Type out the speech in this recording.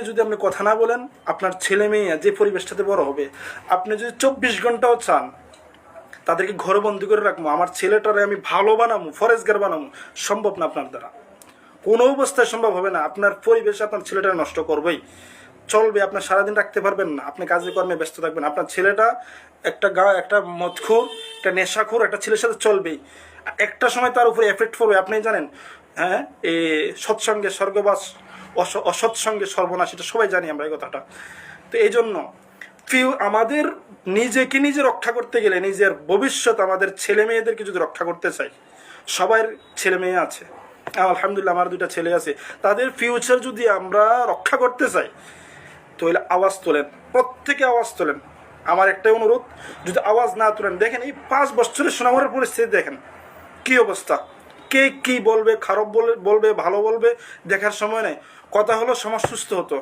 যদি আপনি কথা না বলেন, আপনার ছেলে মেয়ে যে পরিবেশটাতে বড় হবে, আপনি যদি 24 ঘন্টাও চান তাদেরকে ঘরে বন্দি করে রাখবো, আমার ছেলেটারে আমি ভালো বানাবো, ফরেজগার বানাবো, সম্ভব না আপনার দ্বারা, কোনো অবস্থায় সম্ভব হবে না। আপনার পরিবেশ আপনার ছেলেটা নষ্ট করবেই, চলবে। আপনার সারাদিন রাখতে পারবেন না, আপনি কাজে কর্মে ব্যস্ত থাকবেন। আপনার ছেলেটা একটা মদখোর, একটা নেশাখোর একটা ছেলের সাথে চলবেই, একটা সময় তার উপরে এফেক্ট পড়বে, আপনি জানেন। হ্যাঁ, এই সৎসঙ্গে স্বর্গবাস, অসৎসঙ্গে সর্বনাশ, এটা সবাই জানি আমরা এই কথাটা। তো এই জন্য আমাদের নিজেকে নিজে রক্ষা করতে গেলে, নিজের ভবিষ্যৎ, আমাদের ছেলে মেয়েদেরকে যদি রক্ষা করতে চাই, সবার ছেলে মেয়ে আছে, আলহামদুলিল্লাহ আমার 2টা ছেলে আছে, তাদের ফিউচার যদি আমরা রক্ষা করতে চাই, তাহলে আওয়াজ তোলেন, প্রত্যেকে আওয়াজ তোলেন। আমার একটাই অনুরোধ, যদি আওয়াজ না তোলেন, দেখেন এই 5 বছরের সুনামের পরিস্থিতি দেখেন কি অবস্থা, কে কি বলবে, খারাপ বলবে ভালো বলবে, দেখার সময় নেই। কথা হলো সমাজ সুস্থ হতো।